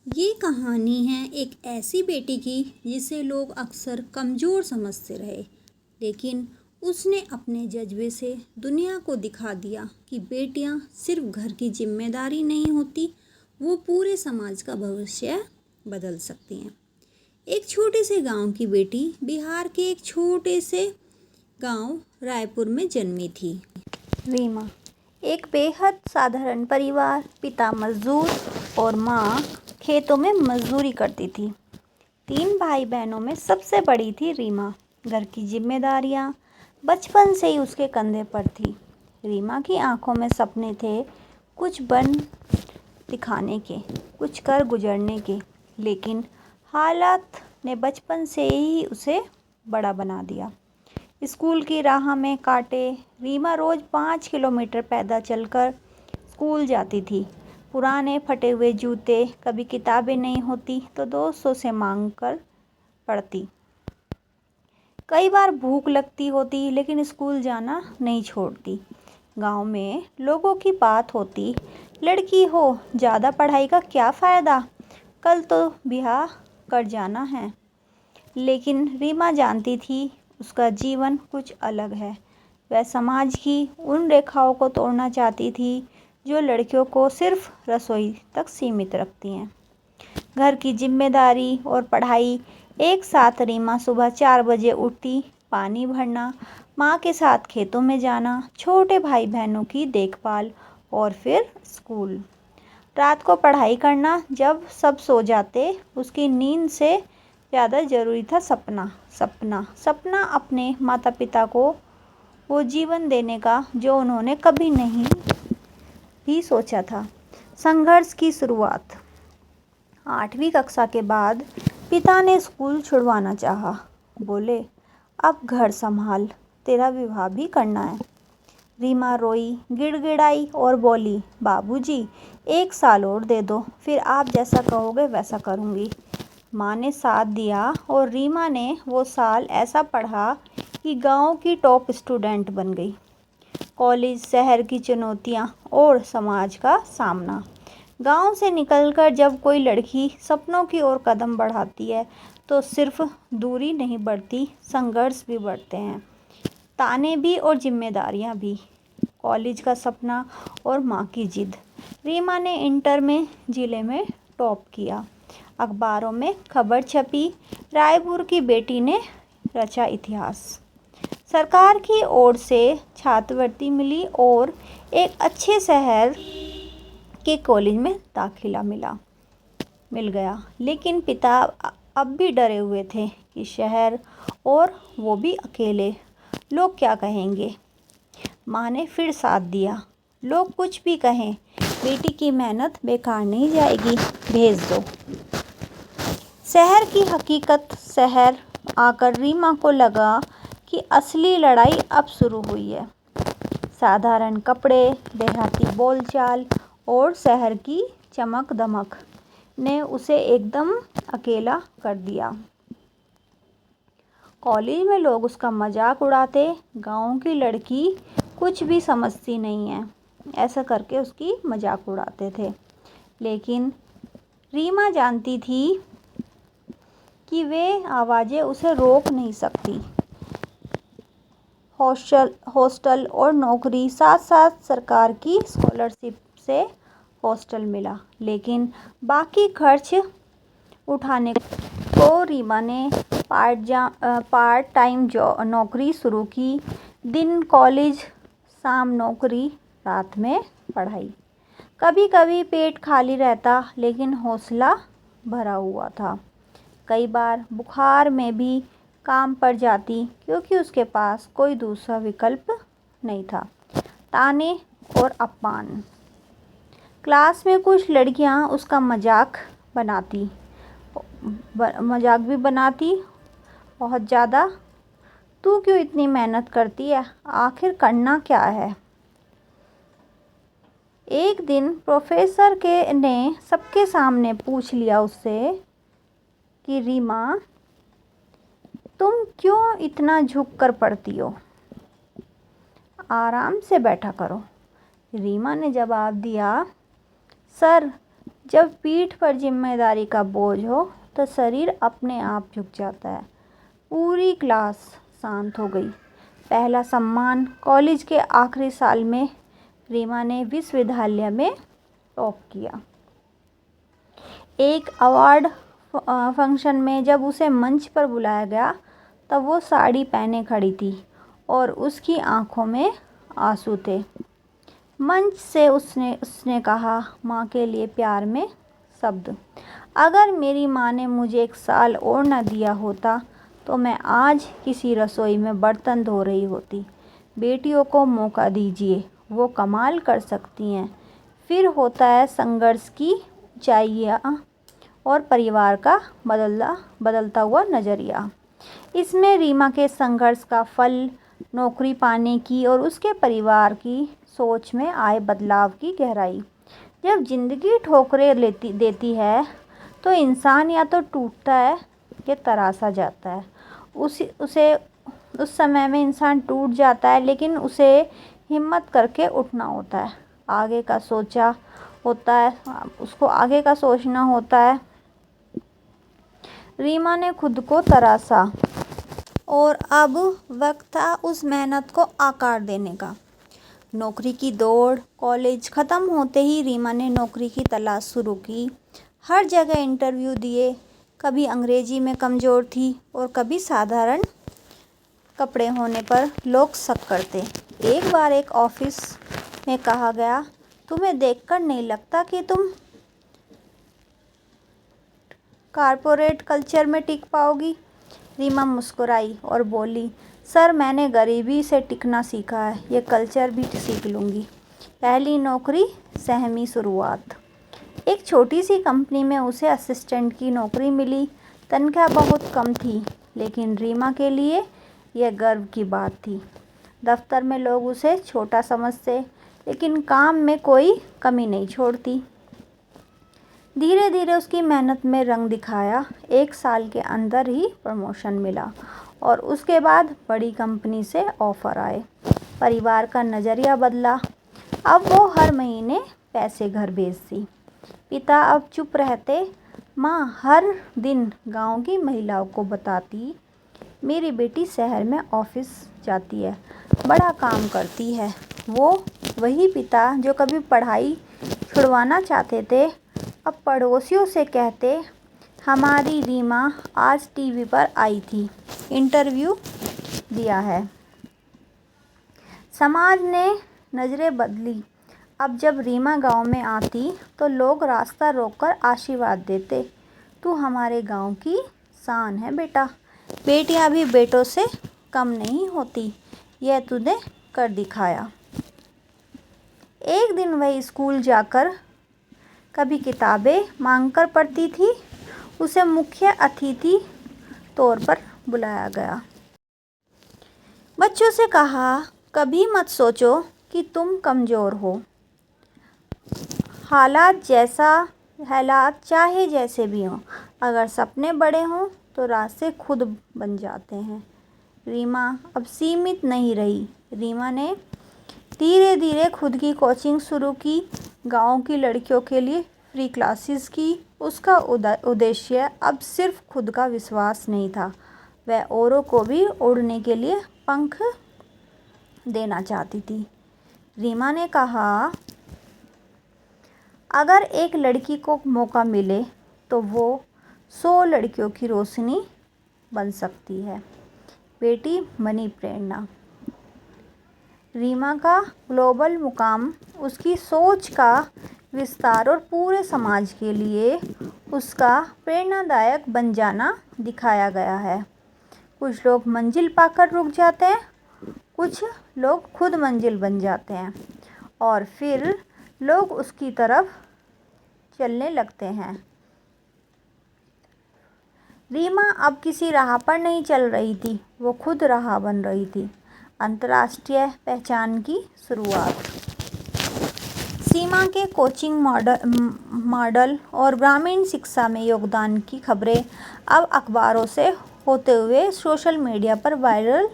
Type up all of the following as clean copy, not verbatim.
ये कहानी है एक ऐसी बेटी की जिसे लोग अक्सर कमज़ोर समझते रहे, लेकिन उसने अपने जज्बे से दुनिया को दिखा दिया कि बेटियां सिर्फ घर की जिम्मेदारी नहीं होती, वो पूरे समाज का भविष्य बदल सकती हैं। एक छोटे से गांव की बेटी बिहार के एक छोटे से गांव रायपुर में जन्मी थी। रीमा एक बेहद साधारण परिवार, पिता मजदूर और माँ खेतों में मजदूरी करती थी। 3 भाई बहनों में सबसे बड़ी थी रीमा। घर की जिम्मेदारियाँ बचपन से ही उसके कंधे पर थी। रीमा की आंखों में सपने थे, कुछ बन दिखाने के, कुछ कर गुजरने के, लेकिन हालात ने बचपन से ही उसे बड़ा बना दिया। स्कूल की राह में कांटे। रीमा रोज़ 5 किलोमीटर पैदल चलकर स्कूल जाती थी। पुराने फटे हुए जूते, कभी किताबें नहीं होती तो दोस्तों से मांग कर पढ़ती। कई बार भूख लगती होती लेकिन स्कूल जाना नहीं छोड़ती। गांव में लोगों की बात होती, लड़की हो, ज़्यादा पढ़ाई का क्या फ़ायदा, कल तो ब्याह कर जाना है। लेकिन रीमा जानती थी उसका जीवन कुछ अलग है। वह समाज की उन रेखाओं को तोड़ना चाहती थी जो लड़कियों को सिर्फ रसोई तक सीमित रखती हैं। घर की जिम्मेदारी और पढ़ाई एक साथ। रीमा सुबह 4 बजे उठती, पानी भरना, माँ के साथ खेतों में जाना, छोटे भाई बहनों की देखभाल और फिर स्कूल। रात को पढ़ाई करना। जब सब सो जाते, उसकी नींद से ज़्यादा ज़रूरी था सपना। सपना अपने माता पिता को वो जीवन देने का जो उन्होंने कभी नहीं भी सोचा था। संघर्ष की शुरुआत। 8वीं कक्षा के बाद पिता ने स्कूल छुड़वाना चाहा। बोले, अब घर संभाल, तेरा विवाह भी करना है। रीमा रोई, गिड़गिड़ाई और बोली, बाबूजी 1 साल और दे दो, फिर आप जैसा कहोगे वैसा करूँगी। माँ ने साथ दिया और रीमा ने वो साल ऐसा पढ़ा कि गांव की टॉप स्टूडेंट बन गई। कॉलेज, शहर की चुनौतियाँ और समाज का सामना। गांव से निकलकर जब कोई लड़की सपनों की ओर कदम बढ़ाती है तो सिर्फ दूरी नहीं बढ़ती, संघर्ष भी बढ़ते हैं, ताने भी और जिम्मेदारियां भी। कॉलेज का सपना और माँ की जिद। रीमा ने इंटर में जिले में टॉप किया। अखबारों में खबर छपी, रायपुर की बेटी ने रचा इतिहास। सरकार की ओर से छात्रवृत्ति मिली और एक अच्छे शहर के कॉलेज में दाखिला मिल गया। लेकिन पिता अब भी डरे हुए थे कि शहर और वो भी अकेले, लोग क्या कहेंगे। माँ ने फिर साथ दिया। लोग कुछ भी कहें, बेटी की मेहनत बेकार नहीं जाएगी, भेज दो। शहर की हकीकत। शहर आकर रीमा को लगा कि असली लड़ाई अब शुरू हुई है। साधारण कपड़े, देहाती बोलचाल और शहर की चमक दमक ने उसे एकदम अकेला कर दिया। कॉलेज में लोग उसका मजाक उड़ाते, गांव की लड़की कुछ भी समझती नहीं है, ऐसा करके उसकी मजाक उड़ाते थे। लेकिन रीमा जानती थी कि वे आवाज़ें उसे रोक नहीं सकती। हॉस्टल और नौकरी, साथ साथ सरकार की स्कॉलरशिप से हॉस्टल मिला, लेकिन बाकी खर्च उठाने को रीमा ने पार्ट टाइम नौकरी शुरू की। दिन कॉलेज, शाम नौकरी, रात में पढ़ाई। कभी कभी पेट खाली रहता लेकिन हौसला भरा हुआ था। कई बार बुखार में भी काम पर जाती क्योंकि उसके पास कोई दूसरा विकल्प नहीं था। ताने और अपमान। क्लास में कुछ लड़कियां उसका मजाक भी बनाती बहुत ज़्यादा। तू क्यों इतनी मेहनत करती है, आखिर करना क्या है। एक दिन प्रोफेसर ने सबके सामने पूछ लिया उससे कि रीमा, तुम क्यों इतना झुक कर पढ़ती हो, आराम से बैठा करो। रीमा ने जवाब दिया, सर जब पीठ पर जिम्मेदारी का बोझ हो तो शरीर अपने आप झुक जाता है। पूरी क्लास शांत हो गई। पहला सम्मान कॉलेज के आखिरी साल में रीमा ने विश्वविद्यालय में टॉप किया। एक अवार्ड फंक्शन में जब उसे मंच पर बुलाया गया तब वो साड़ी पहने खड़ी थी और उसकी आंखों में आंसू थे। मंच से उसने कहा, माँ के लिए प्यार में शब्द। अगर मेरी माँ ने मुझे 1 साल और न दिया होता तो मैं आज किसी रसोई में बर्तन धो रही होती। बेटियों को मौका दीजिए, वो कमाल कर सकती हैं। फिर होता है संघर्ष की ऊंचाइयाँ और परिवार का बदलता हुआ नज़रिया। इसमें रीमा के संघर्ष का फल नौकरी पाने की और उसके परिवार की सोच में आए बदलाव की गहराई। जब ज़िंदगी ठोकरें देती है तो इंसान या तो टूटता है या तरासा जाता है। उस समय में इंसान टूट जाता है, लेकिन उसे हिम्मत करके उठना होता है। उसको आगे का सोचना होता है। रीमा ने खुद को तरासा और अब वक्त था उस मेहनत को आकार देने का। नौकरी की दौड़। कॉलेज ख़त्म होते ही रीमा ने नौकरी की तलाश शुरू की। हर जगह इंटरव्यू दिए। कभी अंग्रेजी में कमज़ोर थी और कभी साधारण कपड़े होने पर लोग शक करते। एक बार एक ऑफिस में कहा गया, तुम्हें देखकर नहीं लगता कि तुम कॉर्पोरेट कल्चर में टिक पाओगी। रीमा मुस्कुराई और बोली, सर मैंने गरीबी से टिकना सीखा है, ये कल्चर भी सीख लूँगी। पहली नौकरी, सहमी शुरुआत। एक छोटी सी कंपनी में उसे असिस्टेंट की नौकरी मिली। तनख्वाह बहुत कम थी, लेकिन रीमा के लिए यह गर्व की बात थी। दफ्तर में लोग उसे छोटा समझते, लेकिन काम में कोई कमी नहीं छोड़ती। धीरे धीरे उसकी मेहनत में रंग दिखाया। 1 साल के अंदर ही प्रमोशन मिला और उसके बाद बड़ी कंपनी से ऑफ़र आए। परिवार का नज़रिया बदला। अब वो हर महीने पैसे घर भेजती। पिता अब चुप रहते। माँ हर दिन गांव की महिलाओं को बताती, मेरी बेटी शहर में ऑफिस जाती है, बड़ा काम करती है। वही पिता जो कभी पढ़ाई छुड़वाना चाहते थे, अब पड़ोसियों से कहते, हमारी रीमा आज टीवी पर आई थी, इंटरव्यू दिया है। समाज ने नज़रें बदली। अब जब रीमा गांव में आती तो लोग रास्ता रोककर आशीर्वाद देते, तू हमारे गांव की शान है बेटा। बेटियां भी बेटों से कम नहीं होती, यह तूने कर दिखाया। एक दिन वह स्कूल जाकर कभी किताबें मांगकर पढ़ती थी। उसे मुख्य अतिथि तौर पर बुलाया गया। बच्चों से कहा, कभी मत सोचो कि तुम कमज़ोर हो। हालात चाहे जैसे भी हों, अगर सपने बड़े हों तो रास्ते खुद बन जाते हैं। रीमा अब सीमित नहीं रही। रीमा ने धीरे धीरे खुद की कोचिंग शुरू की। गांव की लड़कियों के लिए फ्री क्लासेस की। उसका उद्देश्य अब सिर्फ खुद का विश्वास नहीं था, वह औरों को भी उड़ने के लिए पंख देना चाहती थी। रीमा ने कहा, अगर एक लड़की को मौका मिले तो वो 100 लड़कियों की रोशनी बन सकती है। बेटी बनी प्रेरणा। रीमा का ग्लोबल मुकाम, उसकी सोच का विस्तार और पूरे समाज के लिए उसका प्रेरणादायक बन जाना दिखाया गया है। कुछ लोग मंजिल पाकर रुक जाते हैं, कुछ लोग खुद मंजिल बन जाते हैं और फिर लोग उसकी तरफ चलने लगते हैं। रीमा अब किसी राह पर नहीं चल रही थी, वो खुद राह बन रही थी। अंतर्राष्ट्रीय पहचान की शुरुआत। सीमा के कोचिंग मॉडल और ग्रामीण शिक्षा में योगदान की खबरें अब अखबारों से होते हुए सोशल मीडिया पर वायरल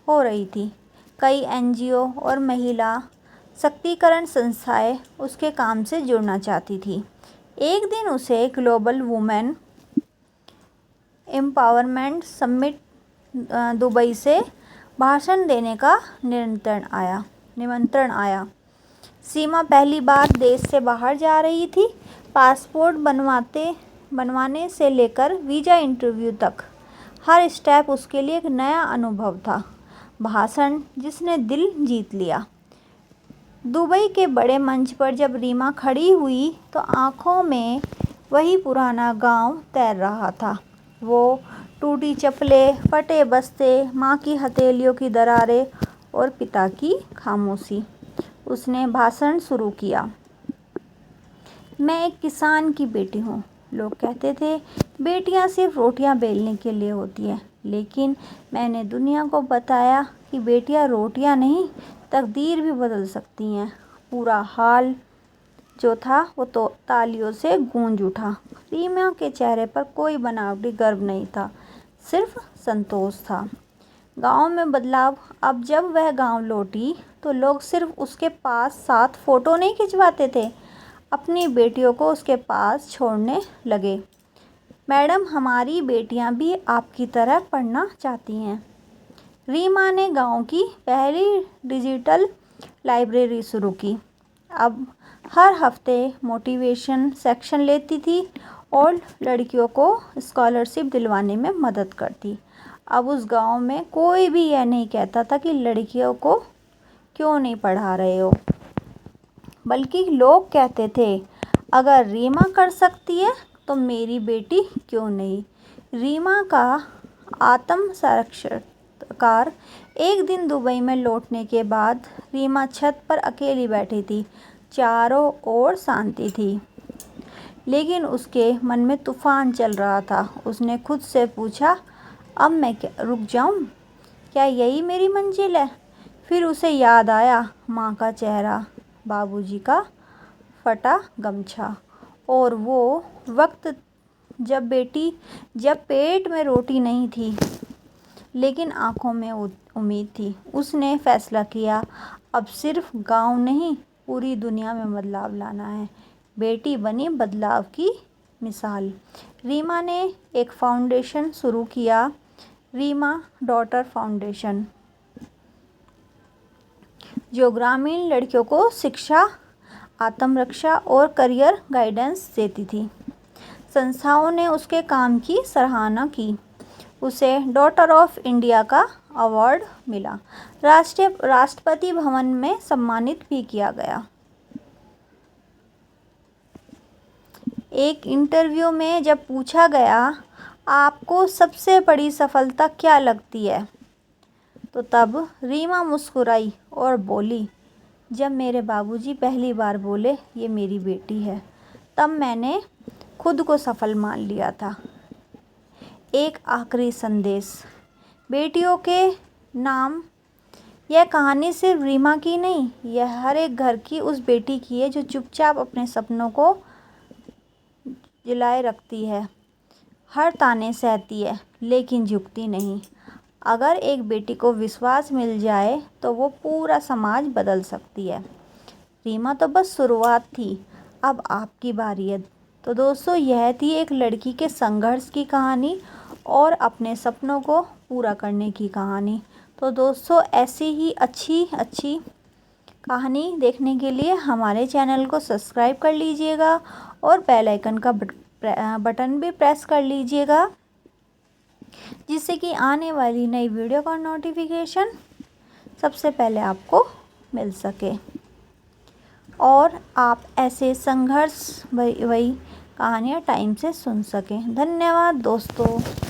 हो रही थी। कई एनजीओ और महिला शक्तिकरण संस्थाएं उसके काम से जुड़ना चाहती थी। एक दिन उसे global women empowerment summit Dubai से भाषण देने का निमंत्रण आया। सीमा पहली बार देश से बाहर जा रही थी। पासपोर्ट बनवाने से लेकर वीज़ा इंटरव्यू तक हर स्टेप उसके लिए एक नया अनुभव था। भाषण जिसने दिल जीत लिया। दुबई के बड़े मंच पर जब रीमा खड़ी हुई तो आंखों में वही पुराना गांव तैर रहा था। वो टूटी चप्पलें, फटे बस्ते, माँ की हथेलियों की दरारें और पिता की खामोशी। उसने भाषण शुरू किया। मैं एक किसान की बेटी हूँ। लोग कहते थे बेटियाँ सिर्फ रोटियाँ बेलने के लिए होती हैं, लेकिन मैंने दुनिया को बताया कि बेटियाँ रोटियाँ नहीं, तकदीर भी बदल सकती हैं। पूरा हाल जो था वो तो तालियों से गूंज उठा। रीमा के चेहरे पर कोई बनावटी गर्व नहीं था, सिर्फ संतोष था। गांव में बदलाव। अब जब वह गांव लौटी तो लोग सिर्फ उसके पास साथ फ़ोटो नहीं खिंचवाते थे, अपनी बेटियों को उसके पास छोड़ने लगे। मैडम, हमारी बेटियां भी आपकी तरह पढ़ना चाहती हैं। रीमा ने गांव की पहली डिजिटल लाइब्रेरी शुरू की। अब हर हफ्ते मोटिवेशन सेक्शन लेती थी और लड़कियों को स्कॉलरशिप दिलवाने में मदद करती। अब उस गांव में कोई भी यह नहीं कहता था कि लड़कियों को क्यों नहीं पढ़ा रहे हो, बल्कि लोग कहते थे अगर रीमा कर सकती है तो मेरी बेटी क्यों नहीं। रीमा का आत्म साक्षात्कार। एक दिन दुबई में लौटने के बाद रीमा छत पर अकेली बैठी थी। चारों ओर शांति थी, लेकिन उसके मन में तूफान चल रहा था। उसने खुद से पूछा, अब मैं क्या रुक जाऊं? क्या यही मेरी मंजिल है? फिर उसे याद आया माँ का चेहरा, बाबूजी का फटा गमछा और वो वक्त जब पेट में रोटी नहीं थी लेकिन आंखों में उम्मीद थी। उसने फैसला किया, अब सिर्फ गांव नहीं, पूरी दुनिया में बदलाव लाना है। बेटी बनी बदलाव की मिसाल। रीमा ने एक फाउंडेशन शुरू किया, रीमा डॉटर फाउंडेशन, जो ग्रामीण लड़कियों को शिक्षा, आत्मरक्षा और करियर गाइडेंस देती थी। संस्थाओं ने उसके काम की सराहना की। उसे डॉटर ऑफ इंडिया का अवार्ड मिला। राष्ट्रपति भवन में सम्मानित भी किया गया। एक इंटरव्यू में जब पूछा गया आपको सबसे बड़ी सफलता क्या लगती है, तो तब रीमा मुस्कुराई और बोली, जब मेरे बाबूजी पहली बार बोले ये मेरी बेटी है, तब मैंने खुद को सफल मान लिया था। एक आखिरी संदेश। बेटियों के नाम। यह कहानी सिर्फ रीमा की नहीं, यह हर एक घर की उस बेटी की है जो चुपचाप अपने सपनों को जिलाए रखती है, हर ताने सहती है लेकिन झुकती नहीं। अगर एक बेटी को विश्वास मिल जाए तो वो पूरा समाज बदल सकती है। रीमा तो बस शुरुआत थी, अब आपकी बारी है। तो दोस्तों, यह थी एक लड़की के संघर्ष की कहानी और अपने सपनों को पूरा करने की कहानी। तो दोस्तों, ऐसी ही अच्छी कहानी देखने के लिए हमारे चैनल को सब्सक्राइब कर लीजिएगा और बेल आइकन का बटन भी प्रेस कर लीजिएगा, जिससे कि आने वाली नई वीडियो का नोटिफिकेशन सबसे पहले आपको मिल सके और आप ऐसे संघर्ष भरी कहानियाँ टाइम से सुन सकें। धन्यवाद दोस्तों।